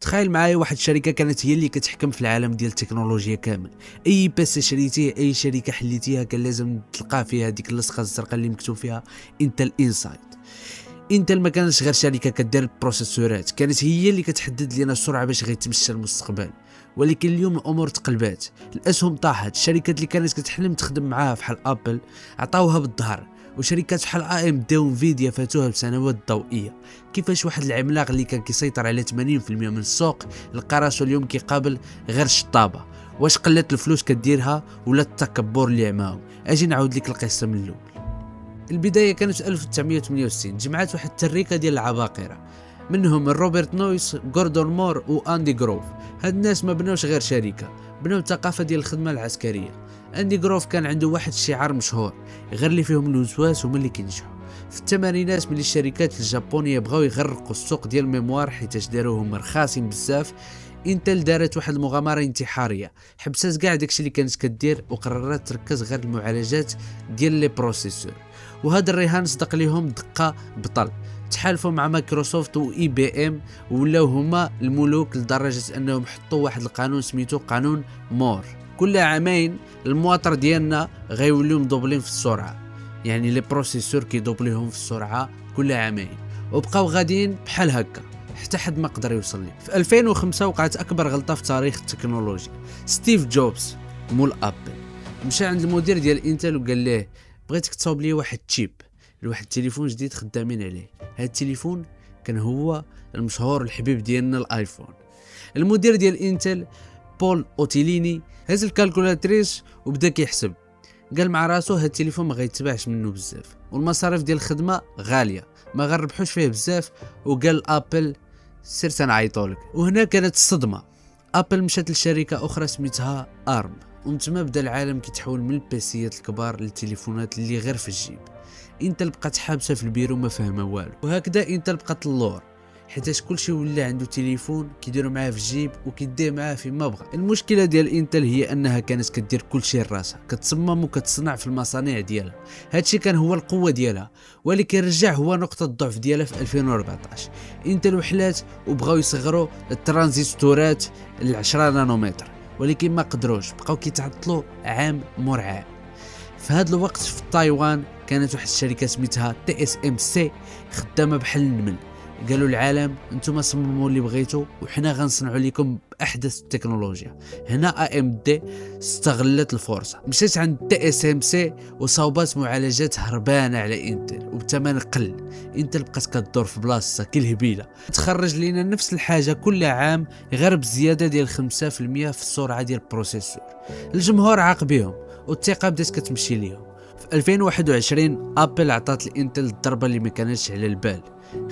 تخيل معايا واحد الشركه كانت هي اللي كتحكم في العالم ديال التكنولوجيا كامل. اي بس شريتيه، اي شركه حليتيها، كان لازم تلقى فيها ديك اللصقه الزرقاء اللي مكتوب فيها انتل انسايد. انتل ما كانتش غير شركه كدير البروسيسورات، كانت هي اللي كتحدد لنا السرعه باش غيتمشى المستقبل. ولكن اليوم الامور تقلبات، الاسهم طاحت، الشركات اللي كانت كتحلم تخدم معاها بحال ابل عطاوها بالظهر، وشركات بحال اي ام دي وانفيديا فاتوها بسنوات ضوئيه. كيفاش واحد العملاق اللي كان كيسيطر على 80% من السوق لقى راسو اليوم كيقابل غير الشطابه؟ واش قلت الفلوس كديرها ولا التكبر اللي عماهم؟ اجي نعاود لك القصه من الاول. البدايه كانت في 1968، جمعات واحد التريكه ديال العباقره، منهم روبرت نويس، غوردون مور واندي جروف. هاد الناس ما بناوش غير شركه، بناو الثقافه ديال الخدمه العسكريه. اندي جروف كان عنده واحد الشعار مشهور، غير اللي فيهم الوسواس هما اللي كينجحوا. في الثمانينات ملي الشركات الجابونيه بغاو يغرقوا السوق ديال الميموار حيتاش داروهم رخاصين بزاف، انتل دارت واحد المغامره انتحاريه، حبسات كاع داكشي اللي كانت كدير وقررت تركز غير المعالجات ديال لي بروسيسور. وهذا الرهان صدق ليهم دقه بطل، تحالفوا مع مايكروسوفت واي بي ام ولاو هما الملوك لدرجه انهم حطوا واحد القانون سميتو قانون مور. كل عامين المواطر ديالنا غيوليو مدوبلين في السرعه، يعني لي بروسيسور كيدوبليهم في السرعه كل عامين، وبقاو غاديين بحال هكا حتى حد ما قدر يوصل ليه. في 2005 وقعت اكبر غلطه في تاريخ التكنولوجيا. ستيف جوبز مول ابل مشى عند المدير ديال انتل وقال ليه بغيتك تصاوب لي واحد تشيب لواحد التليفون جديد خدامين عليه. هذا التليفون كان هو المشهور الحبيب ديالنا الايفون. المدير ديال انتل بول اوتيليني هز الكالكولاتريس وبدا كيحسب، قال مع راسو هاد التليفون ما غيتباعش منه بزاف والمصاريف ديال الخدمه غاليه، ما غنربحوش فيه بزاف. وقال ابل سير تنعيطولك. وهنا كانت الصدمه، ابل مشات لشركه اخرى سميتها ارم، ومتما بدا العالم كيتحول من البيسيات الكبار للتليفونات اللي غير في الجيب. انتل بقات حابسه في البيرو ما فاهمه والو، وهكذا انتل بقات اللور حيتاش كلشي ولا عنده تليفون كيديروا معاه في الجيب وكيديه معاه فيما بغى. المشكله ديال انتل هي انها كانت كدير كلشي لراسها، كتصمم وكتصنع في المصانع ديالها. هادشي كان هو القوه ديالها، ولكن رجع هو نقطه الضعف ديالها في 2014. انتل وحلات وبغاو يصغروا الترانزستورات ل 10 نانومتر، ولكن ما قدروش، بقاو كيتعطلوا عام مور عام. في هذا الوقت في تايوان كانت واحد الشركه سميتها تي اس ام سي خدامه بحال النمل. قالوا العالم انتم صمموا اللي بغيتوا وحنا غنصنعوا لكم باحدث التكنولوجيا. هنا اي ام دي استغلت الفرصه، مشات عند تي اس ام سي وصاوبات معالجات هربانه على انتل وبثمن قل. انتل بقات كدور في بلاصتها كالهبيله، تخرج لنا نفس الحاجه كل عام غير بزياده ديال 5% في السرعه ديال البروسيسور. الجمهور عاق بهم والثقه بدات كتمشي ليهم. في 2021 ابل عطات لانتل الضربه اللي ما كانتش على البال،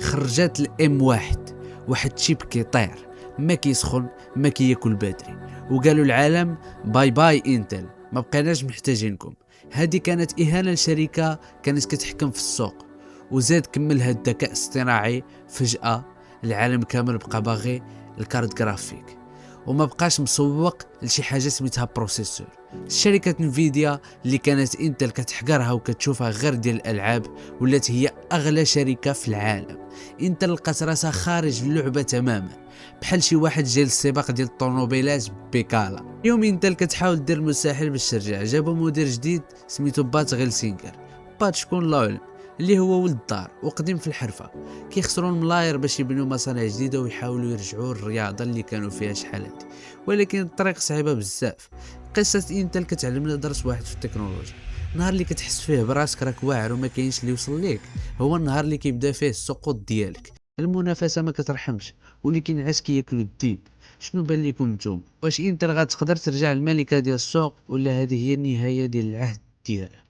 خرجت الام واحد تشيب كيطير ما كيسخن ما كياكل باتري، وقالوا العالم باي باي انتل، ما بقيناش محتاجينكم. هذه كانت اهانه لشركه كانت كتحكم في السوق. وزاد كملها الذكاء الاصطناعي، فجاه العالم كامل بقى باغي الكارت جرافيك وما بقاش مسوق لشي حاجه سميتها بروسيسور. شركه انفيديا اللي كانت انتل كتحقرها وكتشوفها غير ديال الالعاب ولات هي اغلى شركه في العالم. انتل لقات راسها خارج اللعبه تماما، بحال شي واحد جاي للسباق ديال الطوموبيلات بيكالا. اليوم انتل كتحاول دير المستحيل باش ترجع، جابوا مدير جديد سميتو بات غيلسينغر. بات شكون لا علم، اللي هو ولد الدار وقديم في الحرفه، كيخسروا الملاير باش يبنوا مصانع جديده ويحاولوا يرجعوا الرياضه اللي كانوا فيها شحال هادي، ولكن الطريق صعيبه بزاف. قصه انتل كتعلمنا درس واحد في التكنولوجيا، النهار اللي كتحس فيه براسك راك واعر وما كاينش اللي يوصل ليك هو النهار اللي كيبدا فيه السقوط ديالك. المنافسه ما كترحمش، ولكن عاش كياكلوا الديب. شنو بان لكم نتوما؟ واش انتل غتقدر ترجع الملكه ديال السوق ولا هذه هي النهايه ديال العهد ديالها؟